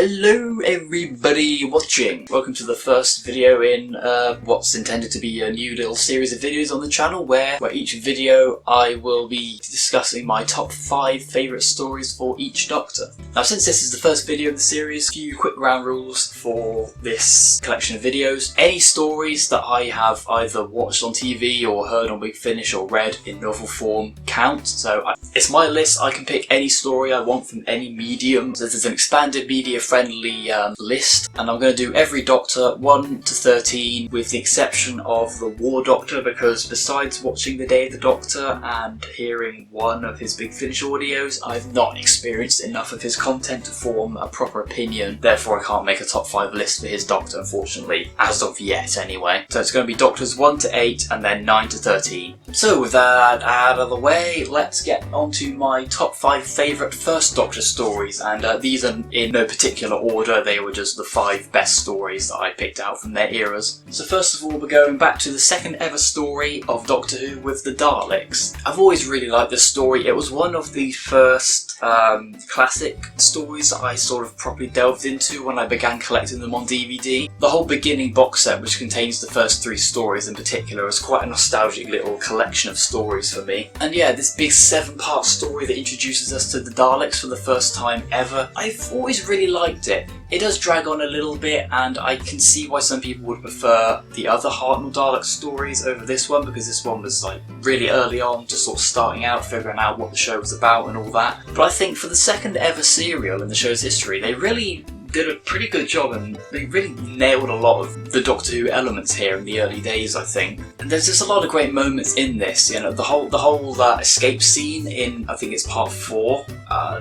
Hello everybody watching! Welcome to the first video in what's intended to be a new little series of videos on the channel where each video I will be discussing my top 5 favourite stories for each Doctor. Now since this is the first video of the series, a few quick ground rules for this collection of videos. Any stories that I have either watched on TV or heard on Big Finish or read in novel form count. So it's my list, I can pick any story I want from any medium. So there's an expanded media friendly list, and I'm going to do every Doctor 1 to 13 with the exception of the War Doctor, because besides watching The Day of the Doctor and hearing one of his Big Finish audios, I've not experienced enough of his content to form a proper opinion. Therefore I can't make a top 5 list for his Doctor, unfortunately, as of yet anyway. So it's going to be Doctors 1 to 8 and then 9 to 13. So with that out of the way, let's get on to my top 5 favourite First Doctor stories, and these are in no particular order, they were just the 5 best stories that I picked out from their eras. So first of all, we're going back to the second ever story of Doctor Who with the Daleks. I've always really liked this story. It was one of the first classic stories that I sort of properly delved into when I began collecting them on DVD. The whole beginning box set, which contains the first 3 stories in particular, is quite a nostalgic little collection of stories for me. And yeah, this big 7-part story that introduces us to the Daleks for the first time ever, I've always really liked it. It does drag on a little bit, and I can see why some people would prefer the other Hartnell Dalek stories over this one, because this one was like really early on, just sort of starting out, figuring out what the show was about and all that. But I think for the second ever serial in the show's history, they really did a pretty good job, and they really nailed a lot of the Doctor Who elements here in the early days, I think. And there's just a lot of great moments in this, you know, the whole escape scene in, I think it's part 4,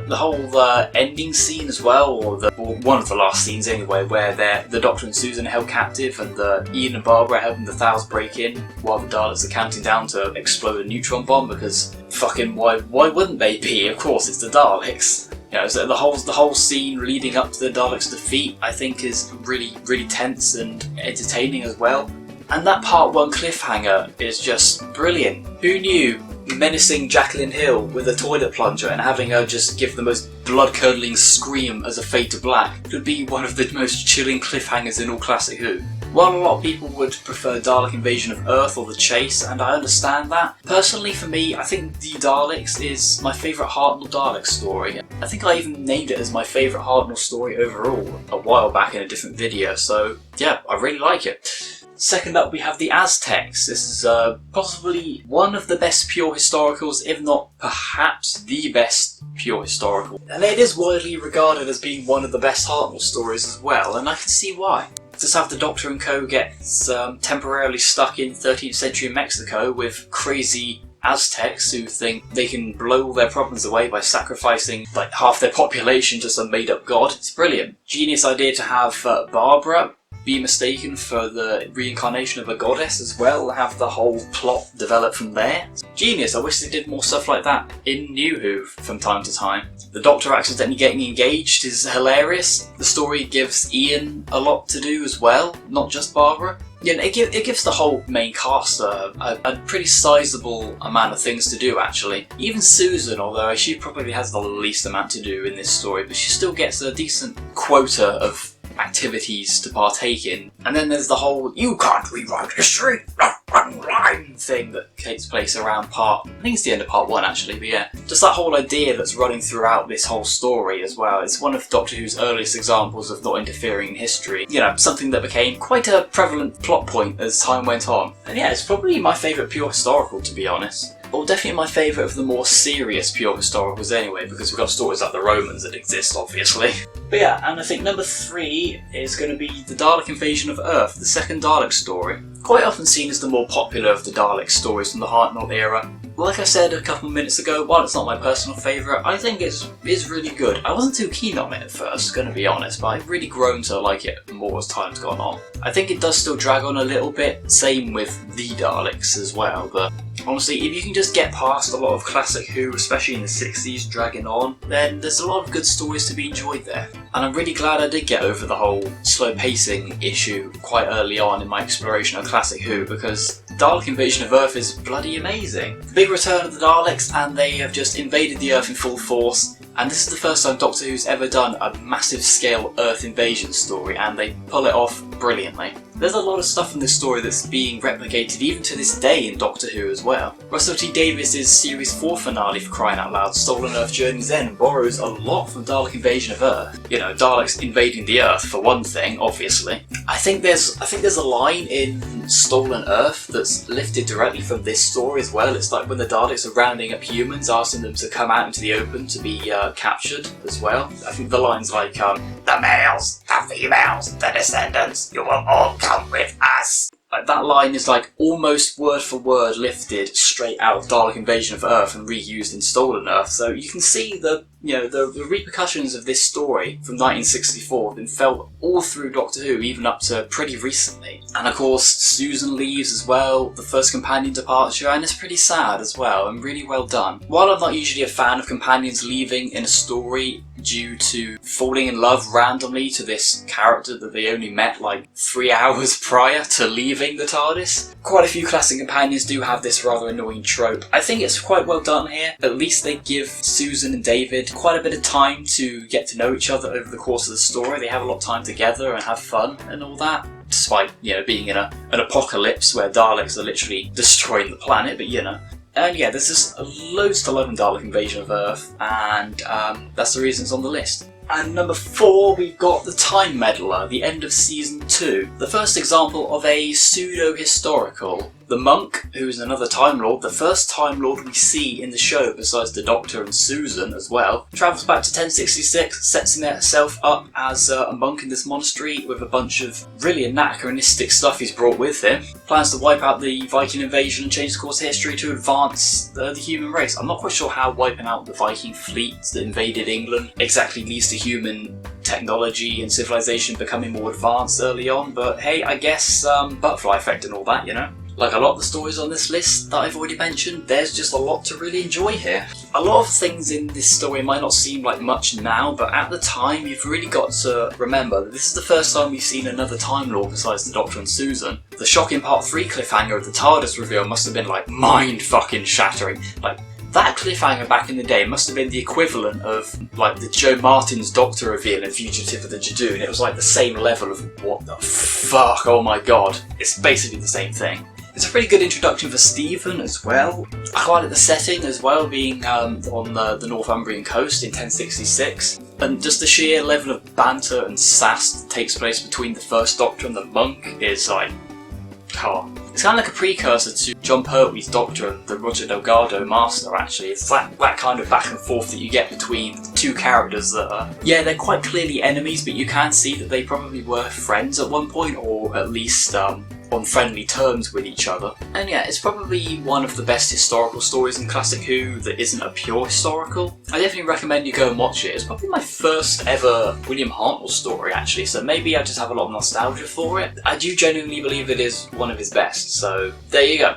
the whole ending scene as well, or one of the last scenes anyway, where the Doctor and Susan are held captive and Ian and Barbara are helping the Thals break in while the Daleks are counting down to explode a neutron bomb, because fucking why wouldn't they be? Of course, it's the Daleks. You know, so the whole scene leading up to the Daleks' defeat, I think, is really tense and entertaining as well. And that part 1 cliffhanger is just brilliant. Who knew menacing Jacqueline Hill with a toilet plunger and having her just give the most blood-curdling scream as a fade to black could be one of the most chilling cliffhangers in all Classic Who? While a lot of people would prefer Dalek Invasion of Earth or The Chase, and I understand that, personally for me, I think The Daleks is my favourite Hartnell Dalek story. I think I even named it as my favourite Hartnell story overall a while back in a different video, so yeah, I really like it. Second up, we have the Aztecs. This is possibly one of the best pure historicals, if not perhaps the best pure historical. And it is widely regarded as being one of the best Hartnell stories as well, and I can see why. Just have the Doctor and co get temporarily stuck in 13th century Mexico with crazy Aztecs who think they can blow all their problems away by sacrificing like half their population to some made up god. It's brilliant. Genius idea to have Barbara be mistaken for the reincarnation of a goddess as well, and have the whole plot develop from there. Genius, I wish they did more stuff like that in New Who from time to time. The Doctor accidentally getting engaged is hilarious. The story gives Ian a lot to do as well, not just Barbara. Yeah, it gives the whole main cast a pretty sizable amount of things to do, actually. Even Susan, although she probably has the least amount to do in this story, but she still gets a decent quota of activities to partake in. And then there's the whole "you can't rewrite history" thing that takes place around I think it's the end of part 1 actually, but yeah, just that whole idea that's running throughout this whole story as well. It's one of Doctor Who's earliest examples of not interfering in history, you know, something that became quite a prevalent plot point as time went on. And yeah, it's probably my favourite pure historical, to be honest. Or definitely my favourite of the more serious pure historicals anyway, because we've got stories like the Romans that exist, obviously. But yeah, and I think number 3 is going to be the Dalek Invasion of Earth, the second Dalek story. Quite often seen as the more popular of the Dalek stories from the Hartnell era. Like I said a couple of minutes ago, while it's not my personal favourite, I think it's really good. I wasn't too keen on it at first, gonna be honest, but I've really grown to like it more as time's gone on. I think it does still drag on a little bit, same with the Daleks as well, but honestly, if you can just get past a lot of Classic Who, especially in the 60s, dragging on, then there's a lot of good stories to be enjoyed there. And I'm really glad I did get over the whole slow pacing issue quite early on in my exploration of Classic Who, because Dalek Invasion of Earth is bloody amazing. The big return of the Daleks, and they have just invaded the Earth in full force. And this is the first time Doctor Who's ever done a massive scale Earth invasion story, and they pull it off brilliantly. There's a lot of stuff in this story that's being replicated even to this day in Doctor Who as well. Russell T Davies' Series 4 finale, for crying out loud, Stolen Earth Journey's End, borrows a lot from Dalek Invasion of Earth. You know, Daleks invading the Earth for one thing, obviously. I think there's a line in Stolen Earth that's lifted directly from this story as well. It's like when the Daleks are rounding up humans, asking them to come out into the open to be captured as well. I think the line's like, the males, the females, the descendants, you will all come with us. Like, that line is like almost word for word lifted straight out of Dalek Invasion of Earth and reused in Stolen Earth. So you can see the repercussions of this story from 1964 have been felt all through Doctor Who, even up to pretty recently. And of course, Susan leaves as well, the first companion departure, and it's pretty sad as well, and really well done. While I'm not usually a fan of companions leaving in a story due to falling in love randomly to this character that they only met like 3 hours prior to leaving the TARDIS, quite a few classic companions do have this rather annoying trope. I think it's quite well done here. At least they give Susan and David quite a bit of time to get to know each other over the course of the story. They have a lot of time together and have fun and all that, despite, you know, being in an apocalypse where Daleks are literally destroying the planet, but you know. And yeah, there's just loads to love in Dalek Invasion of Earth, and that's the reason it's on the list. And number 4, we've got The Time Meddler, the end of Season 2. The first example of a pseudo-historical. The Monk, who is another Time Lord, the first Time Lord we see in the show besides the Doctor and Susan as well, travels back to 1066, sets himself up as a monk in this monastery with a bunch of really anachronistic stuff he's brought with him. Plans to wipe out the Viking invasion and change the course of history to advance the human race. I'm not quite sure how wiping out the Viking fleet that invaded England exactly leads to human technology and civilization becoming more advanced early on, but hey, I guess butterfly effect and all that, you know? Like a lot of the stories on this list that I've already mentioned, there's just a lot to really enjoy here. A lot of things in this story might not seem like much now, but at the time you've really got to remember that this is the first time we've seen another Time Lord besides the Doctor and Susan. The shocking Part 3 cliffhanger of the TARDIS reveal must have been like mind-fucking shattering. Like, that cliffhanger back in the day must have been the equivalent of like the Joe Martin's Doctor reveal in Fugitive of the Jadoon. It was like the same level of what the fuck, oh my god. It's basically the same thing. It's a pretty good introduction for Stephen as well. I quite like the setting as well, being on the Northumbrian coast in 1066. And just the sheer level of banter and sass that takes place between the First Doctor and the Monk is like, oh. It's kind of like a precursor to John Pertwee's Doctor and the Roger Delgado Master, actually. It's that kind of back and forth that you get between the two characters that are, yeah, they're quite clearly enemies, but you can see that they probably were friends at one point, or at least on friendly terms with each other. And yeah, it's probably one of the best historical stories in Classic Who that isn't a pure historical. I definitely recommend you go and watch it. It's probably my first ever William Hartnell story, actually, so maybe I just have a lot of nostalgia for it. I do genuinely believe it is one of his best, so there you go.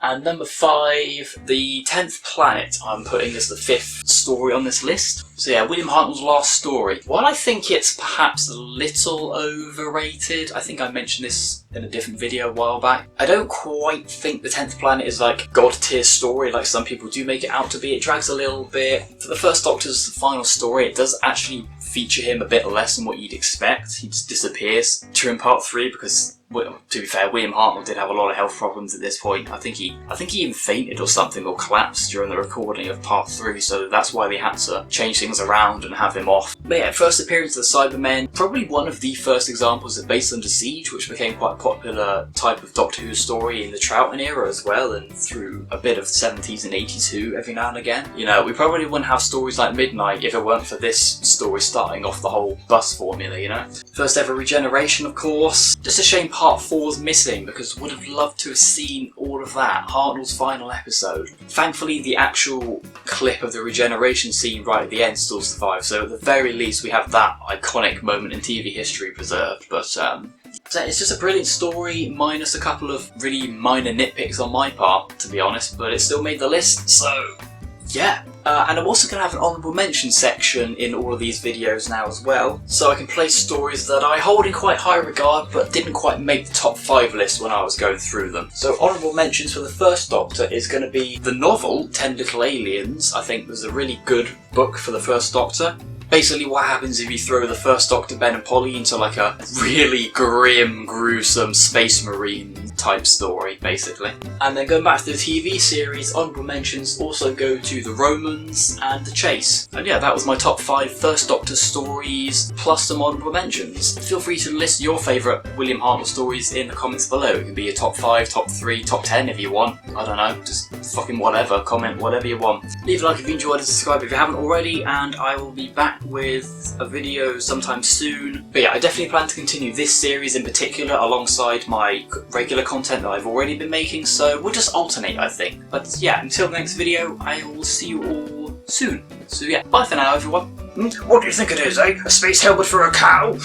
And number 5, The 10th Planet, I'm putting as the 5th story on this list. So yeah, William Hartnell's last story. While I think it's perhaps a little overrated, I think I mentioned this in a different video a while back, I don't quite think The 10th Planet is like god tier story like some people do make it out to be. It drags a little bit. For the First Doctor's final story, it does actually feature him a bit less than what you'd expect. He just disappears during Part 3 because, well, to be fair, William Hartnell did have a lot of health problems at this point. I think he even fainted or something, or collapsed during the recording of Part 3, so that's why they had to change things around and have him off. But yeah, first appearance of the Cybermen, probably one of the first examples of Base Under Siege, which became quite a popular type of Doctor Who story in the Troughton era as well, and through a bit of 70s and 82 every now and again. You know, we probably wouldn't have stories like Midnight if it weren't for this story starting off the whole bus formula, you know? First ever regeneration, of course. Just a shame Part 4's missing, because would have loved to have seen all of that. Hartnell's final episode. Thankfully, the actual clip of the regeneration scene right at the end still survives, so at the very least we have that iconic moment in TV history preserved. But so it's just a brilliant story, minus a couple of really minor nitpicks on my part, to be honest, but it still made the list, so yeah. And I'm also going to have an honourable mention section in all of these videos now as well, so I can place stories that I hold in quite high regard but didn't quite make the top 5 list when I was going through them. So honourable mentions for the First Doctor is going to be the novel 10 Little Aliens. I think was a really good book for the First Doctor. Basically what happens if you throw the First Doctor, Ben and Polly, into like a really grim, gruesome space marine type story, basically. And then going back to the TV series, honourable mentions also go to The Romans and The Chase. And yeah, that was my top 5 First Doctor stories, plus some honourable mentions. Feel free to list your favourite William Hartnell stories in the comments below. It can be your top 5, top 3, top 10 if you want. I don't know, just fucking whatever, comment whatever you want. Leave a like if you enjoyed and subscribe if you haven't already, and I will be back with a video sometime soon. But yeah, I definitely plan to continue this series in particular alongside my regular content that I've already been making, so we'll just alternate, I think. But yeah, until the next video, I will see you all soon. So yeah, bye for now, everyone. What do you think it is, eh? A space helmet for a cow?